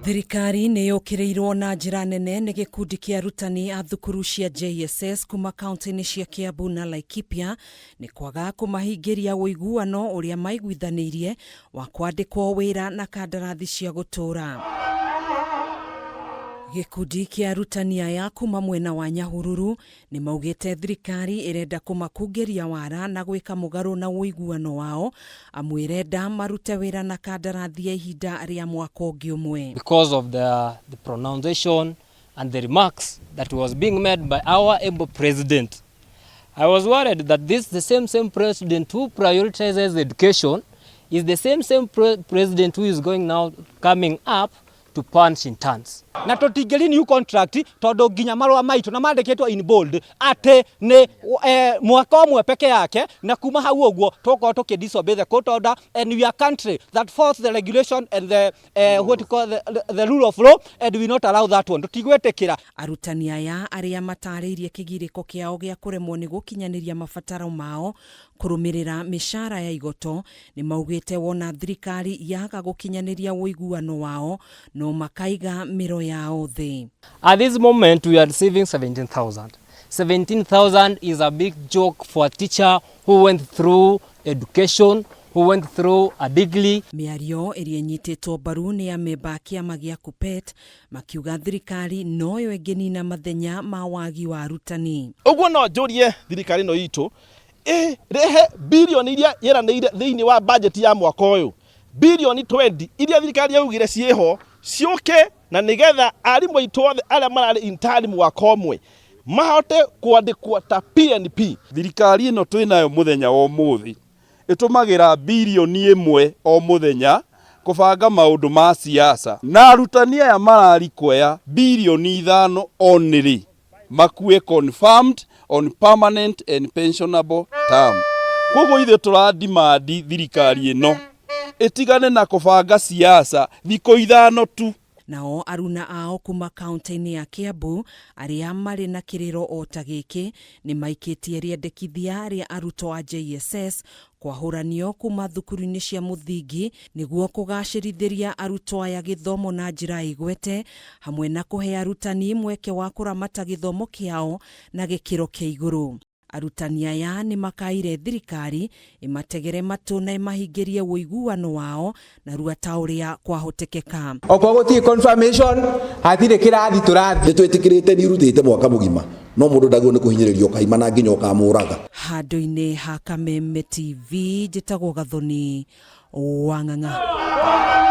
Thirikari nĩ yũkĩrĩirwo na njĩra nene nĩ gĩkundi kĩa arutani a thukuru cia JSS kuma kaunti-inĩ cia Kiambu na Laikipia nĩ kwaga kũmahingĩria WUIGUANO ũrĩa maiguithanĩirie wa kwandĩkwo wĩra na kandarathi cia gũtũũra. Gĩkundi kĩa arutani aya kuma mwena wa Nyahururu nĩ maugĩte thirikari ĩrenda kũmakungĩria wara na gwĩka mũgarũ na WUIGUANO wao, amu ĩrenda marute wĩra na kandarathi ya ihinda rĩa mwaka ũngĩ ũmwe. Because of the pronunciation and the remarks that was being made by our able president, I was worried that the same president who prioritizes education is the same president who is coming up to punch in turns. Na tutigeli new contract todo ginya marwa maitu na mandiketwo in bold ate ne mwaka omwe peke yake na kuma hau ogwo toko toke disobey the court order, and we are country that follows the regulation and the what you call the rule of law, and we not allow that one. Tutigwetekira arutani aya aria matarĩirie kĩgirĩko kĩao gĩa kũremwo nĩ gũkinyanĩria mabataro mao kũrũmĩrĩra mĩcara ya igoto nĩ maugĩte wona thirikari yaga gũkinyanĩria WUIGUANO wao no makaiga mĩro yao thĩ. At this moment we are receiving 17,000. 17,000 is a big joke for a teacher who went through education, who went through a degree. Mĩario ĩrĩa nyitĩtwo mbaru nĩ ya memba kĩama gĩa KUPPET makiuga thirikari noyo ĩngĩnina mathenya ma wagi wa arutani. Ũguo no njũrie thirikari no itũ rehe bilioni iria yeranĩire thĩinĩ wa budget ya mwaka ũyũ, bilioni 20 iria thirikari yaugire ciĩho ciũke na nigetha arimũ aitũ othe arĩa mararĩ intern mwaka ũmwe mahote kwandĩkwo ta PNP. Thirikari ĩno twĩnayo mũthenya wa ũmũthĩ ĩtũmagĩra bilioni 1 o mũthenya kũbanga maũndũ ma siasa, na arutani aya marari kuoya bilioni 5 only makue confirmed on permanent and pensionable term. Koguo ithe tũradimandi thirikari ĩno ĩtigane na kũbanga siasa thikũ 5 tu. Nao aruna ao kuma kaunti-inĩ ya Kiambu arĩa marĩ na kĩrĩro o ta gĩkĩ nĩ maikĩtie rĩendekithia rĩa arutwo a JSS kwahũranio kuma thukuru-inĩ cia mũthingi nĩguo kũgacĩrithĩria arutwo aya gĩthomo na njĩra igwete, hamwe na kũhe arutani mweke wa kũramata gĩthomo kĩao na gĩkĩro kĩa igũrũ. Arutani aya nĩ makaire thirikari ĩmategere matũ na ĩmahingĩrie WUIGUANO wao na rua ta ũrĩa kwahotekeka. Okorwo gũtirĩ confirmation hatirĩ kĩrathi tũrathi. Nĩtwĩtĩkĩrĩte nĩirutĩte mwaka mũgima, no mũndũ ndagĩrĩirwo nĩ kũhinyĩrĩrio kaima na nginya ũkamũraga. Handũ-inĩ ha Kameme TV njĩtagwo Gathoni Wang'ang'a.